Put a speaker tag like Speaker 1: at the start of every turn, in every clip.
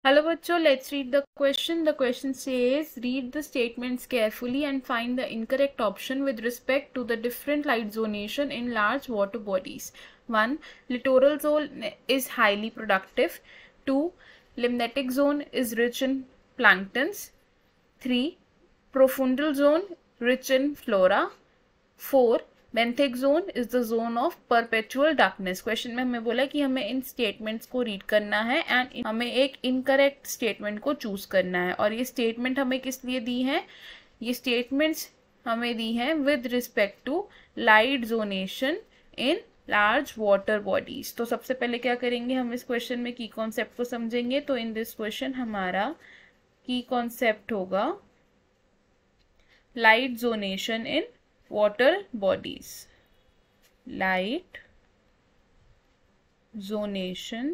Speaker 1: Hello bachcho, let's read the question. The question says, read the statements carefully and find the incorrect option with respect to the different light zonation in large water bodies. 1. Littoral zone is highly productive. 2. Limnatic zone is rich in planktons. 3. Profundal zone rich in flora. 4. Benthic zone is the zone of perpetual darkness. Question में हमें बोला कि हमें इन statements को read करना है and हमें एक इनकरेक्ट स्टेटमेंट को चूज करना है। और ये स्टेटमेंट हमें किस लिए दी है? ये स्टेटमेंट्स हमें दी हैं with respect to light zonation in large water bodies. तो सबसे पहले क्या करेंगे, हम इस क्वेश्चन में की कॉन्सेप्ट को समझेंगे। तो इन दिस क्वेश्चन हमारा की कॉन्सेप्ट होगा light zonation in water bodies. Light zonation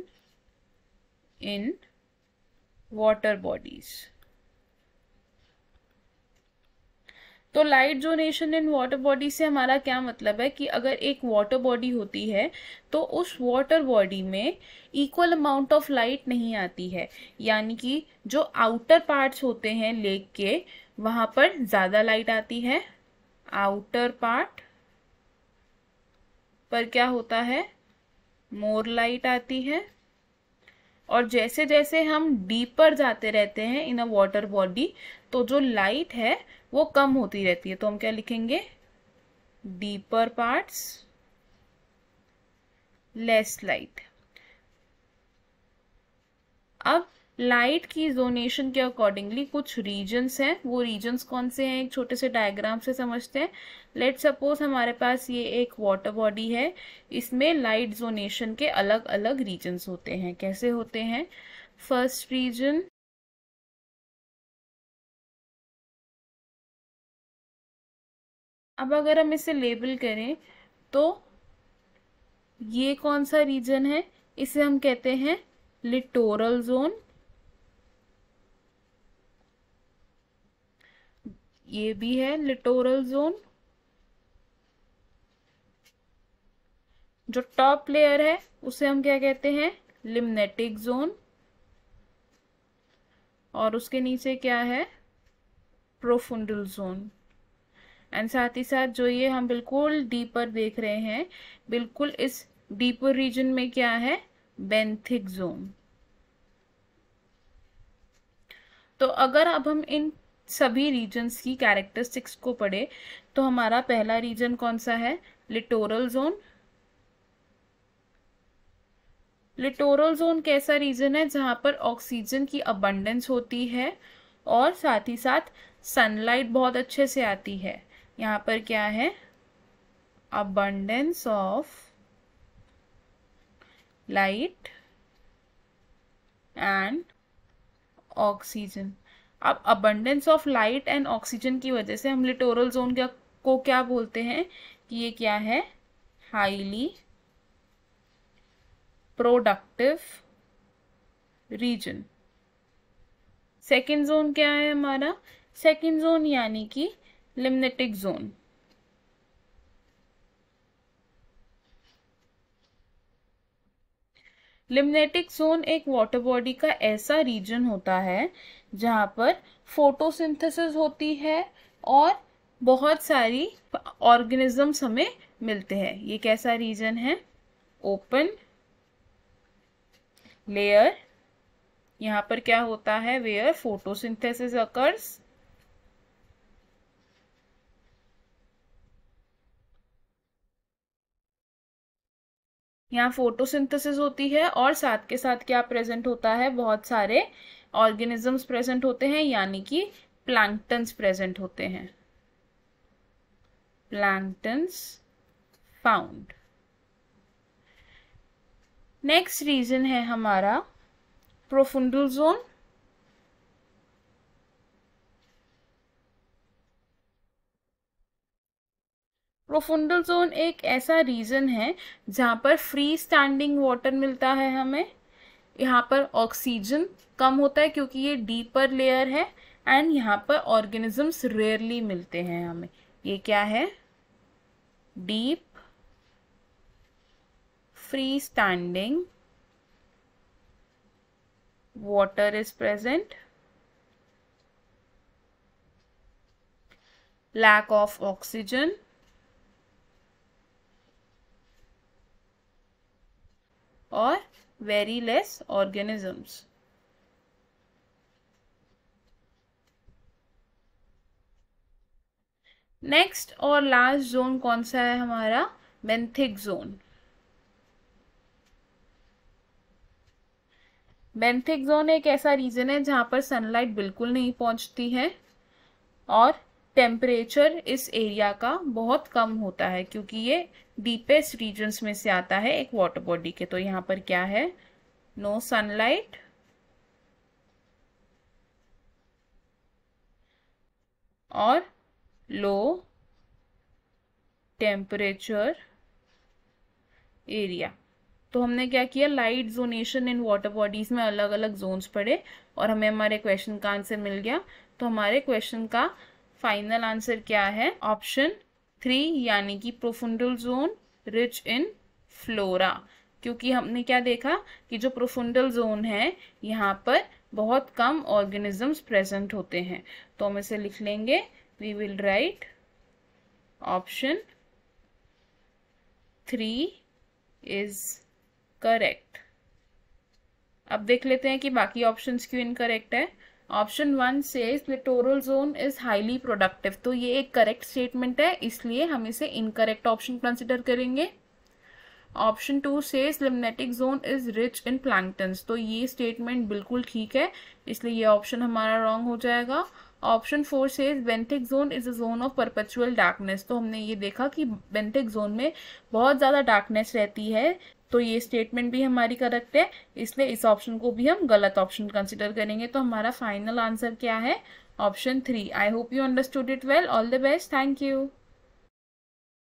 Speaker 1: in water bodies. तो light zonation in water body से हमारा क्या मतलब है कि अगर एक वाटर बॉडी होती है तो उस वाटर बॉडी में इक्वल अमाउंट ऑफ लाइट नहीं आती है, यानी कि जो आउटर पार्ट्स होते हैं लेक के वहां पर ज्यादा लाइट आती है, आउटर पार्ट पर क्या होता है, मोर लाइट आती है। और जैसे जैसे हम डीपर जाते रहते हैं इन अ वाटर बॉडी तो जो लाइट है वो कम होती रहती है। तो हम क्या लिखेंगे, डीपर पार्ट्स लेस लाइट। अब लाइट की जोनेशन के अकॉर्डिंगली कुछ रीजन्स हैं, वो रीजन्स कौन से हैं एक छोटे से डायग्राम से समझते हैं। लेट सपोज हमारे पास ये एक वाटर बॉडी है, इसमें लाइट जोनेशन के अलग अलग रीजन्स होते हैं। कैसे होते हैं? फर्स्ट रीजन, अब अगर हम इसे लेबल करें तो ये कौन सा रीजन है, इसे हम कहते हैं लिटोरल जोन। ये भी है लिटोरल जोन। जो टॉप लेयर है उसे हम क्या कहते हैं, लिम्नेटिक जोन। और उसके नीचे क्या है, प्रोफुंडल जोन। एंड साथ ही साथ जो ये हम बिल्कुल डीपर देख रहे हैं, बिल्कुल इस डीपर रीजन में क्या है, बेंथिक जोन। तो अगर अब हम इन सभी रीजन्स की कैरेक्टरिस्टिक्स को पढ़े तो हमारा पहला रीजन कौन सा है, लिटोरल जोन। लिटोरल जोन कैसा रीजन है, जहां पर ऑक्सीजन की अबंडेंस होती है और साथ ही साथ सनलाइट बहुत अच्छे से आती है। यहाँ पर क्या है, abundance of light and oxygen. अब abundance of light and oxygen की वजह से हम लिटोरल जोन को क्या बोलते हैं कि ये क्या है, highly productive region. Second zone क्या है हमारा, सेकेंड जोन यानी कि लिम्नेटिक जोन। लिम्नेटिक जोन एक वाटर बॉडी का ऐसा रीजन होता है जहां पर फोटोसिंथेसिस होती है और बहुत सारी ऑर्गेनिजम्स हमें मिलते हैं। ये कैसा रीजन है, ओपन लेयर। यहाँ पर क्या होता है, वेयर फोटोसिंथेसिस अकर्स। यहाँ फोटोसिंथेसिस होती है और साथ के साथ क्या प्रेजेंट होता है, बहुत सारे ऑर्गेनिजम्स प्रेजेंट होते हैं, यानी कि प्लैंक्टन्स प्रेजेंट होते हैं, प्लैंक्टन्स फाउंड। नेक्स्ट रीजन है हमारा प्रोफुंडल जोन। प्रोफुंडल जोन एक ऐसा रीजन है जहां पर फ्री स्टैंडिंग वाटर मिलता है हमें। यहाँ पर ऑक्सीजन कम होता है क्योंकि ये डीपर लेयर है एंड यहाँ पर ऑर्गेनिजम्स रेयरली मिलते हैं हमें। ये क्या है, deep free standing water is present, lack of oxygen, or very less organisms. Next और लास्ट जोन कौन सा है हमारा? Benthic zone. बेंथिक जोन एक ऐसा रीजन है जहां पर सनलाइट बिल्कुल नहीं पहुंचती है और टेम्परेचर इस एरिया का बहुत कम होता है, क्योंकि ये डीपेस्ट रीजन्स में से आता है एक वाटर बॉडी के। तो यहाँ पर क्या है? नो सनलाइट और लो टेम्परेचर एरिया। तो हमने क्या किया, light zonation in water bodies में अलग अलग जोन्स पढ़े और हमें हमारे क्वेश्चन का आंसर मिल गया। तो हमारे क्वेश्चन का फाइनल आंसर क्या है? ऑप्शन 3, यानी कि प्रोफुंडल जोन रिच इन फ्लोरा। क्योंकि हमने क्या देखा कि जो प्रोफुंडल जोन है यहाँ पर बहुत कम ऑर्गेनिजम्स प्रेजेंट होते हैं। तो हम इसे लिख लेंगे, we will write option 3 is correct. अब देख लेते हैं कि बाकी ऑप्शंस क्यों इनकरेक्ट है। Option 1 says littoral zone is highly productive, तो ये एक करेक्ट स्टेटमेंट है, इसलिए हम इसे इनकरेक्ट ऑप्शन कंसिडर करेंगे। Option 2 says limnetic zone is rich in planktons, तो ये स्टेटमेंट बिल्कुल ठीक है, इसलिए ये ऑप्शन हमारा रॉन्ग हो जाएगा। Option 4 says benthic zone is a zone of perpetual darkness, तो हमने ये देखा कि बेंथिक जोन में बहुत ज़्यादा डार्कनेस रहती है, तो ये स्टेटमेंट भी हमारी करेक्ट है, इसलिए इस ऑप्शन को भी हम गलत ऑप्शन कंसिडर करेंगे। तो हमारा फाइनल आंसर क्या है? Option 3। I hope you understood it well. All the best. Thank you.